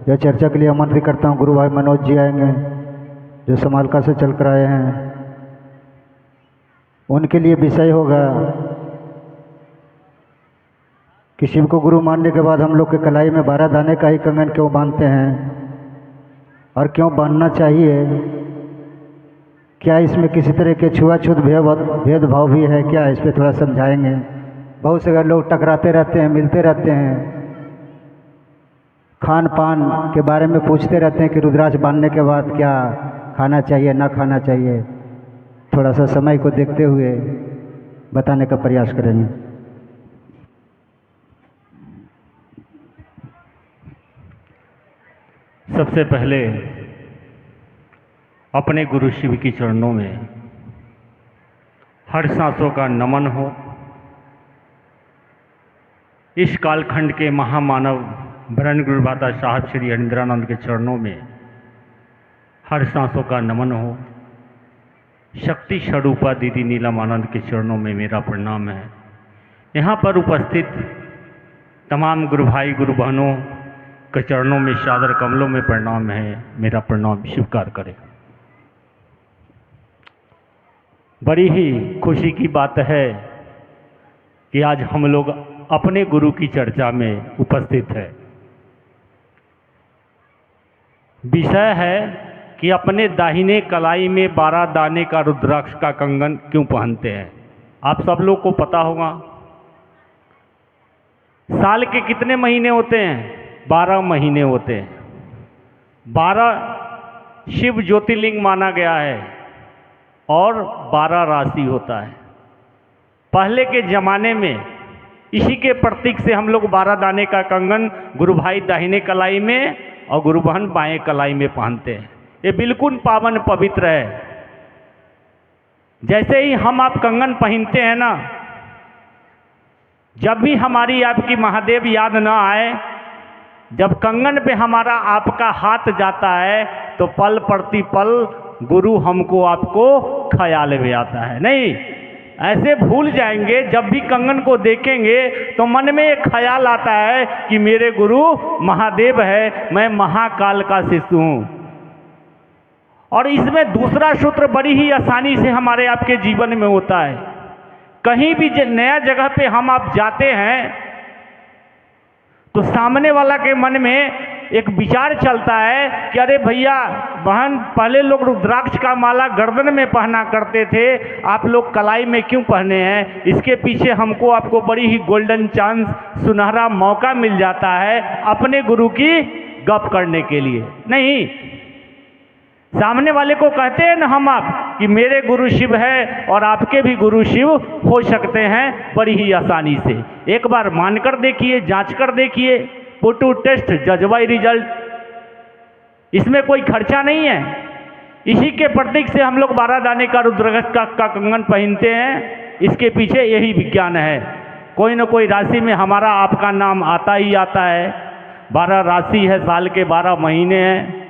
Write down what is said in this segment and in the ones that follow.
यह चर्चा के लिए आमंत्रित करता हूँ गुरु भाई मनोज जी आएंगे जो समालका से चल कर आए हैं। उनके लिए विषय होगा कि शिव को गुरु मानने के बाद हम लोग के कलाई में 12 दाने का ही कंगन क्यों बांधते हैं और क्यों बांधना चाहिए। क्या इसमें किसी तरह के छुआछूत भेदभाव भी है क्या, इस पर थोड़ा समझाएंगे। बहुत से लोग टकराते रहते हैं, मिलते रहते हैं, खान पान के बारे में पूछते रहते हैं कि रुद्राक्ष बांधने के बाद क्या खाना चाहिए ना खाना चाहिए। थोड़ा सा समय को देखते हुए बताने का प्रयास करेंगे। सबसे पहले अपने गुरु शिव की चरणों में हर सांसों का नमन हो। इस कालखंड के महामानव ब्रह्म गुरुमाता साहब श्री हरिंद्रानंद के चरणों में हर सांसों का नमन हो। शक्ति स्वरूपा दीदी नीलम आनंद के चरणों में मेरा प्रणाम है। यहाँ पर उपस्थित तमाम गुरु भाई गुरु बहनों के चरणों में सादर कमलों में प्रणाम है। मेरा प्रणाम स्वीकार करें। बड़ी ही खुशी की बात है कि आज हम लोग अपने गुरु की चर्चा में उपस्थित है। विषय है कि अपने दाहिने कलाई में 12 दाने का रुद्राक्ष का कंगन क्यों पहनते हैं। आप सब लोग को पता होगा साल के कितने महीने होते हैं? 12 महीने होते हैं। 12 शिव ज्योतिर्लिंग माना गया है और 12 राशि होता है। पहले के ज़माने में इसी के प्रतीक से हम लोग 12 दाने का कंगन गुरु भाई दाहिने कलाई में और गुरु बहन बाएं कलाई में पहनते हैं। ये बिल्कुल पावन पवित्र है। जैसे ही हम आप कंगन पहनते हैं ना, जब भी हमारी आपकी महादेव याद ना आए, जब कंगन पे हमारा आपका हाथ जाता है तो पल प्रति पल गुरु हमको आपको ख्याल में आता है। नहीं ऐसे भूल जाएंगे, जब भी कंगन को देखेंगे तो मन में एक ख्याल आता है कि मेरे गुरु महादेव है, मैं महाकाल का शिशु हूँ। और इसमें दूसरा सूत्र बड़ी ही आसानी से हमारे आपके जीवन में होता है। कहीं भी नया जगह पे हम आप जाते हैं तो सामने वाला के मन में एक विचार चलता है कि अरे भैया बहन, पहले लोग रुद्राक्ष का माला गर्दन में पहना करते थे, आप लोग कलाई में क्यों पहने हैं। इसके पीछे हमको आपको बड़ी ही गोल्डन चांस, सुनहरा मौका मिल जाता है अपने गुरु की गप करने के लिए। नहीं, सामने वाले को कहते हैं ना हम आप कि मेरे गुरु शिव है और आपके भी गुरु शिव हो सकते हैं बड़ी ही आसानी से। एक बार मानकर देखिए, जांच कर देखिए, फोटो टेस्ट जजवाई रिजल्ट, इसमें कोई खर्चा नहीं है। इसी के प्रतीक से हम लोग 12 दाने का रुद्राक्ष का कंगन पहनते हैं। इसके पीछे यही विज्ञान है। कोई न कोई राशि में हमारा आपका नाम आता ही आता है। 12 राशि है, साल के 12 महीने हैं।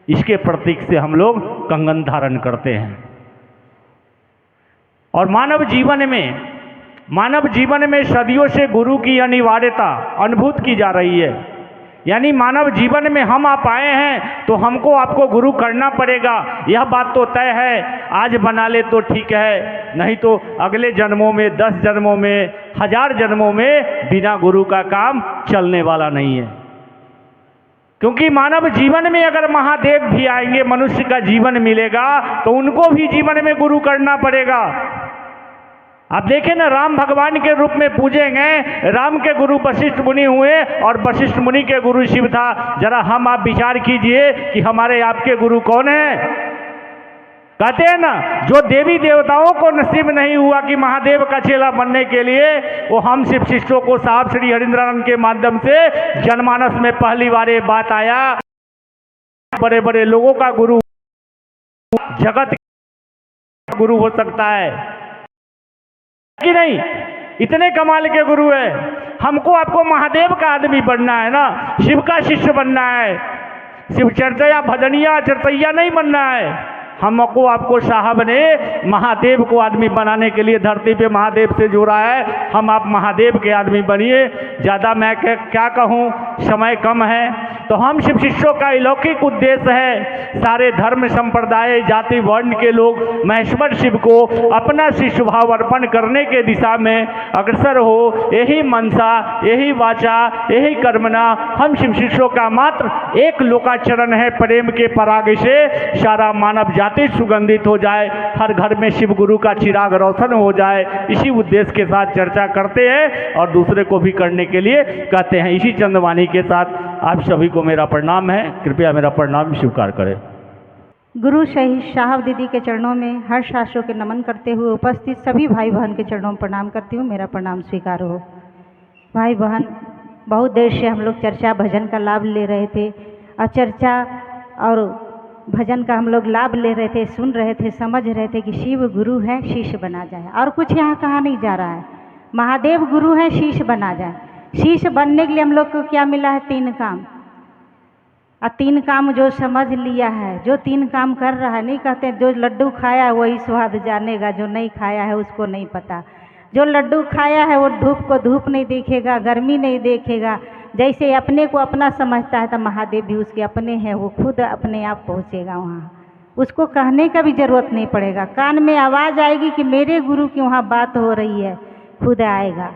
इसके प्रतीक से हम लोग कंगन धारण करते हैं। और मानव जीवन में सदियों से गुरु की अनिवार्यता अनुभूत की जा रही है। यानी मानव जीवन में हम आप आए हैं तो हमको आपको गुरु करना पड़ेगा। यह बात तो तय है। आज बना ले तो ठीक है, नहीं तो अगले जन्मों में, 10 जन्मों में, 1000 जन्मों में बिना गुरु का काम चलने वाला नहीं है। क्योंकि मानव जीवन में अगर महादेव भी आएंगे, मनुष्य का जीवन मिलेगा तो उनको भी जीवन में गुरु करना पड़ेगा। आप देखें ना, राम भगवान के रूप में पूजे गए, राम के गुरु वशिष्ठ मुनि हुए और वशिष्ठ मुनि के गुरु शिव था। जरा हम आप विचार कीजिए कि हमारे आपके गुरु कौन है। कहते हैं ना, जो देवी देवताओं को नसीब नहीं हुआ कि महादेव का चेला बनने के लिए, वो हम शिव शिष्यों को साहब श्री हरिंद्रानंद के माध्यम से जनमानस में पहली बार ये बात आया। बड़े बड़े लोगों का गुरु जगत का गुरु हो सकता है कि नहीं। इतने कमाल के गुरु है। हमको आपको महादेव का आदमी बनना है ना, शिव का शिष्य बनना है। शिव चर्चा भजनिया चर्चैया नहीं बनना है। हमको आपको साहब ने महादेव को आदमी बनाने के लिए धरती पे महादेव से जोड़ा है। हम आप महादेव के आदमी बनिए। ज़्यादा मैं क्या कहूँ, समय कम है। तो हम शिव शिष्यों का अलौकिक उद्देश्य है सारे धर्म संप्रदाय जाति वर्ण के लोग महेश्वर शिव को अपना शिष्य भाव अर्पण करने के दिशा में अग्रसर हो। यही मनसा, यही वाचा, यही कर्मना हम शिव शिष्यों का मात्र एक लोकाचरण है। प्रेम के पराग से सारा मानव जाति सुगंधित हो जाए, हर घर में शिव गुरु का चिराग रोशन हो जाए। इसी उद्देश्य के साथ चर्चा करते हैं और दूसरे को भी करने के लिए कहते हैं। इसी चंदवानी के साथ आप सभी को मेरा प्रणाम है। कृपया मेरा प्रणाम स्वीकार करें। गुरु शहीद साहब दीदी के चरणों में हर्ष शास्त्रों के नमन करते हुए उपस्थित सभी भाई बहन के चरणों में प्रणाम करती हूँ। मेरा प्रणाम स्वीकार हो। भाई बहन, बहुत देर से हम लोग चर्चा भजन का लाभ ले रहे थे और चर्चा और भजन का हम लोग लाभ ले रहे थे, सुन रहे थे, समझ रहे थे कि शिव गुरु है, शिष्य बना जाए। और कुछ यहाँ कहा नहीं जा रहा है। महादेव गुरु है, शिष्य बना जाए। शिष्य बनने के लिए हम लोग को क्या मिला है? 3 काम। और 3 काम जो समझ लिया है, जो 3 काम कर रहा है, नहीं कहते जो लड्डू खाया है वही स्वाद जानेगा, जो नहीं खाया है उसको नहीं पता। जो लड्डू खाया है वो धूप को धूप नहीं देखेगा, गर्मी नहीं देखेगा। जैसे अपने को अपना समझता है तो महादेव भी उसके अपने हैं, वो खुद अपने आप पहुँचेगा वहाँ। उसको कहने का भी ज़रूरत नहीं पड़ेगा। कान में आवाज़ आएगी कि मेरे गुरु की वहाँ बात हो रही है, खुद आएगा।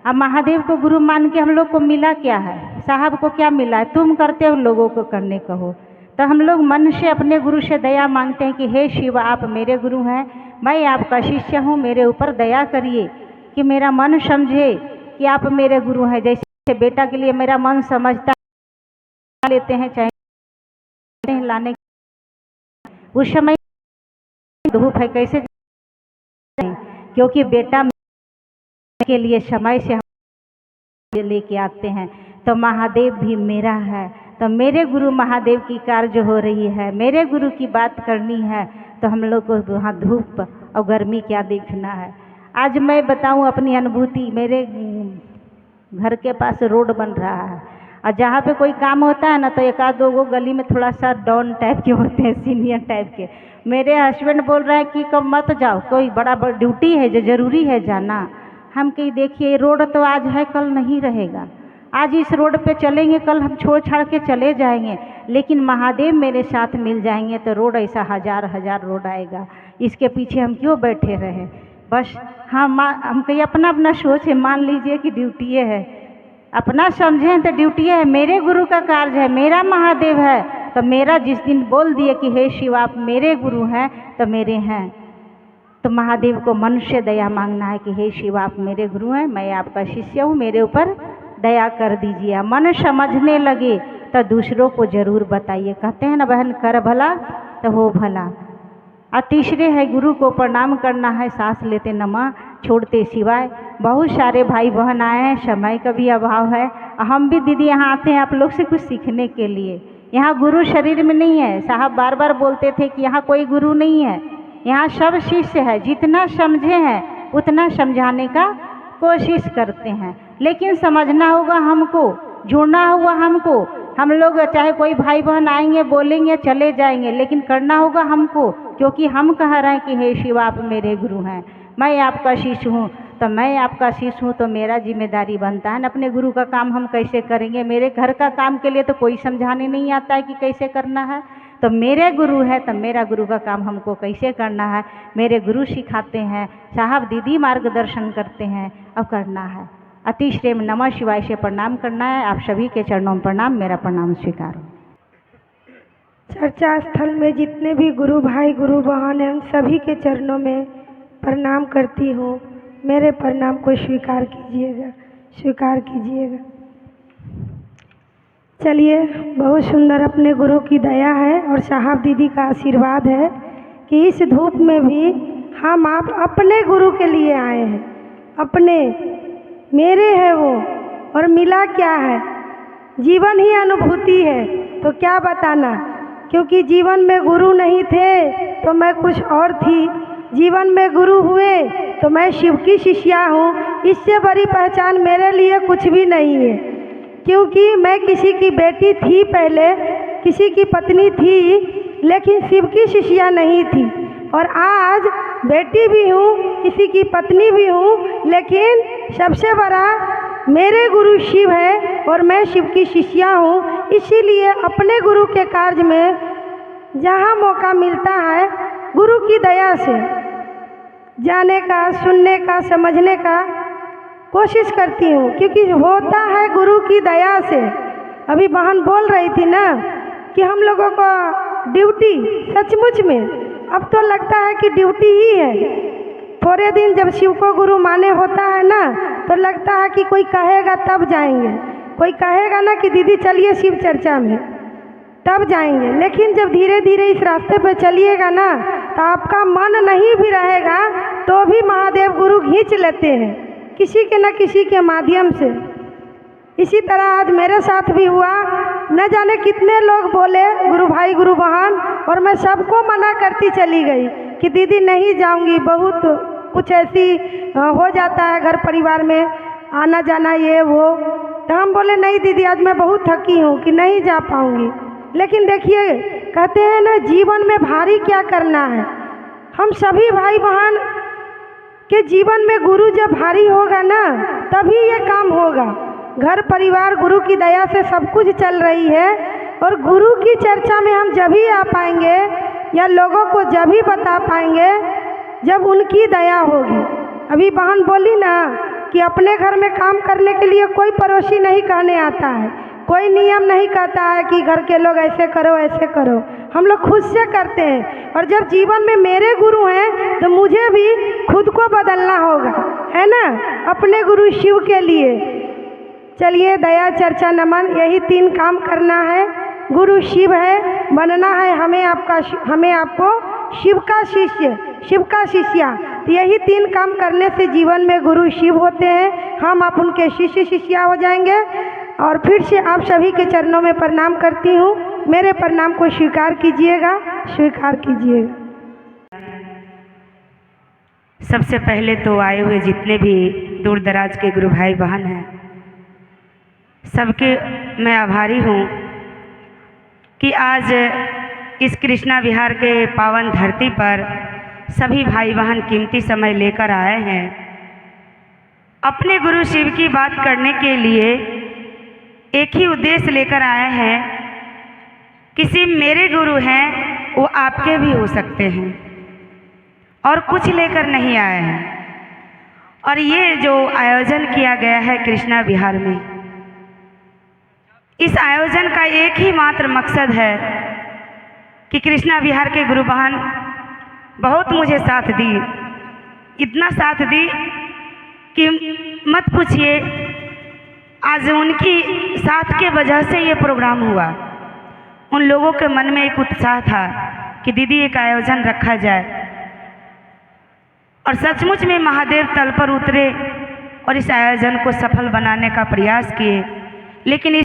अब महादेव को गुरु मान के हम लोग को मिला क्या है? साहब को क्या मिला है? तुम करते हो, लोगों को करने कहो। तो हम लोग मन से अपने गुरु से दया मांगते हैं कि हे शिव, आप मेरे गुरु हैं, मैं आपका शिष्य हूँ, मेरे ऊपर दया करिए कि मेरा मन समझे कि आप मेरे गुरु हैं। जैसे बेटा के लिए मेरा मन समझता लेते हैं, चाहे लाने उस समय धूप है कैसे, क्योंकि बेटा के लिए समय से हम लेके आते हैं। तो महादेव भी मेरा है, तो मेरे गुरु महादेव की कार्य हो रही है, मेरे गुरु की बात करनी है। तो हम लोग को वहाँ धूप और गर्मी क्या देखना है। आज मैं बताऊं अपनी अनुभूति। मेरे घर के पास रोड बन रहा है और जहाँ पे कोई काम होता है ना तो 1-2 गो गली में थोड़ा सा डाउन टाइप के होते हैं, सीनियर टाइप के। मेरे हस्बैंड बोल रहे हैं कि कब मत जाओ, कोई बड़ा ड्यूटी है जो ज़रूरी है जाना। हम कहीं देखिए रोड तो आज है, कल नहीं रहेगा। आज इस रोड पे चलेंगे, कल हम छोड़ छाड़ के चले जाएंगे, लेकिन महादेव मेरे साथ मिल जाएंगे तो रोड ऐसा हजार रोड आएगा। इसके पीछे हम क्यों बैठे रहें? बस हम कहीं अपना अपना सोच है, मान लीजिए कि ड्यूटी है, अपना समझें तो ड्यूटी है। मेरे गुरु का कार्य है, मेरा महादेव है, तो मेरा जिस दिन बोल दिए कि हे शिव आप मेरे गुरु हैं तो मेरे हैं। तो महादेव को मन से दया मांगना है कि हे शिव आप मेरे गुरु हैं, मैं आपका शिष्य हूँ, मेरे ऊपर दया कर दीजिए। मन समझने लगे तो दूसरों को ज़रूर बताइए। कहते हैं ना बहन, कर भला तो हो भला। और तीसरे है गुरु को प्रणाम करना है, सांस लेते नमा छोड़ते सिवाय। बहुत सारे भाई बहन आए हैं, समय का भी अभाव है। हम भी दीदी यहाँ आते हैं आप लोग से कुछ सीखने के लिए। यहाँ गुरु शरीर में नहीं है। साहब बार बार बोलते थे कि यहाँ कोई गुरु नहीं है, यहाँ सब शिष्य है। जितना समझे हैं उतना समझाने का कोशिश करते हैं, लेकिन समझना होगा हमको, जुड़ना होगा हमको। हम लोग चाहे कोई भाई बहन आएंगे बोलेंगे चले जाएंगे, लेकिन करना होगा हमको, क्योंकि हम कह रहे हैं कि हे शिव आप मेरे गुरु हैं, मैं आपका शिष्य हूँ। तो मैं आपका शिष्य हूँ तो मेरा जिम्मेदारी बनता है ना, अपने गुरु का काम हम कैसे करेंगे? मेरे घर का काम के लिए तो कोई समझाने नहीं आता है कि कैसे करना है। तो मेरे गुरु है तो मेरा गुरु का काम हमको कैसे करना है, मेरे गुरु सिखाते हैं, साहब दीदी मार्गदर्शन करते हैं, अब करना है। तीसरे में नमः शिवाय से प्रणाम करना है। आप सभी के चरणों में प्रणाम, मेरा प्रणाम स्वीकार हो। चर्चा स्थल में जितने भी गुरु भाई गुरु बहन हैं, उन सभी के चरणों में प्रणाम करती हूँ। मेरे प्रणाम को स्वीकार कीजिएगा, स्वीकार कीजिएगा। चलिए, बहुत सुंदर अपने गुरु की दया है और साहब दीदी का आशीर्वाद है कि इस धूप में भी हम आप अपने गुरु के लिए आए हैं। अपने मेरे है वो, और मिला क्या है? जीवन ही अनुभूति है, तो क्या बताना। क्योंकि जीवन में गुरु नहीं थे तो मैं कुछ और थी, जीवन में गुरु हुए तो मैं शिव की शिष्या हूँ। इससे बड़ी पहचान मेरे लिए कुछ भी नहीं है। क्योंकि मैं किसी की बेटी थी, पहले किसी की पत्नी थी, लेकिन शिव की शिष्या नहीं थी। और आज बेटी भी हूँ, किसी की पत्नी भी हूँ, लेकिन सबसे बड़ा मेरे गुरु शिव है और मैं शिव की शिष्या हूँ। इसीलिए अपने गुरु के कार्य में जहाँ मौका मिलता है गुरु की दया से जाने का, सुनने का, समझने का कोशिश करती हूँ, क्योंकि होता है गुरु की दया से। अभी बहन बोल रही थी ना कि हम लोगों को ड्यूटी, सचमुच में अब तो लगता है कि ड्यूटी ही है। थोड़े दिन जब शिव को गुरु माने होता है ना तो लगता है कि कोई कहेगा तब जाएंगे, कोई कहेगा ना कि दीदी चलिए शिव चर्चा में, तब जाएंगे। लेकिन जब धीरे धीरे इस रास्ते पे चलिएगा ना तो आपका मन नहीं भी रहेगा तो भी महादेव गुरु खींच लेते हैं किसी के न किसी के माध्यम से। इसी तरह आज मेरे साथ भी हुआ। न जाने कितने लोग बोले गुरु भाई, गुरु बहन, और मैं सबको मना करती चली गई कि दीदी नहीं जाऊंगी, बहुत कुछ ऐसी हो जाता है घर परिवार में, आना जाना ये वो। तो हम बोले नहीं दीदी आज मैं बहुत थकी हूँ कि नहीं जा पाऊँगी। लेकिन देखिए, कहते हैं ना जीवन में भारी क्या करना है। हम सभी भाई बहन के जीवन में गुरु जब भारी होगा ना तभी ये काम होगा। घर परिवार गुरु की दया से सब कुछ चल रही है और गुरु की चर्चा में हम जब ही आ पाएंगे या लोगों को जब ही बता पाएंगे जब उनकी दया होगी। अभी बहन बोली ना कि अपने घर में काम करने के लिए कोई पड़ोसी नहीं कहने आता है, कोई नियम नहीं कहता है कि घर के लोग ऐसे करो ऐसे करो, हम लोग खुद से करते हैं। और जब जीवन में मेरे गुरु हैं तो मुझे भी खुद को बदलना होगा, है ना, अपने गुरु शिव के लिए। चलिए दया, चर्चा, नमन, यही 3 काम करना है। गुरु शिव है, बनना है हमें आपको शिव का शिष्य, शिव का शिष्या। तो यही 3 काम करने से जीवन में गुरु शिव होते हैं, हम आप उनके शिष्य शिष्या हो जाएंगे। और फिर से आप सभी के चरणों में प्रणाम करती हूँ। मेरे प्रणाम को स्वीकार कीजिएगा, स्वीकार कीजिएगा। सबसे पहले तो आए हुए जितने भी दूर दराज के गुरु भाई बहन हैं, सबके मैं आभारी हूँ कि आज इस कृष्णा विहार के पावन धरती पर सभी भाई बहन कीमती समय लेकर आए हैं। अपने गुरु शिव की बात करने के लिए एक ही उद्देश्य लेकर आए हैं कि शिव मेरे गुरु हैं, वो आपके भी हो सकते हैं, और कुछ लेकर नहीं आए हैं। और ये जो आयोजन किया गया है कृष्णा विहार में, इस आयोजन का एक ही मात्र मकसद है कि कृष्णा विहार के गुरु बहन बहुत मुझे साथ दी, इतना साथ दी कि मत पूछिए। आज उनकी साथ के वजह से ये प्रोग्राम हुआ। उन लोगों के मन में एक उत्साह था कि दीदी एक आयोजन रखा जाए, और सचमुच में महादेव तल पर उतरे और इस आयोजन को सफल बनाने का प्रयास किए। लेकिन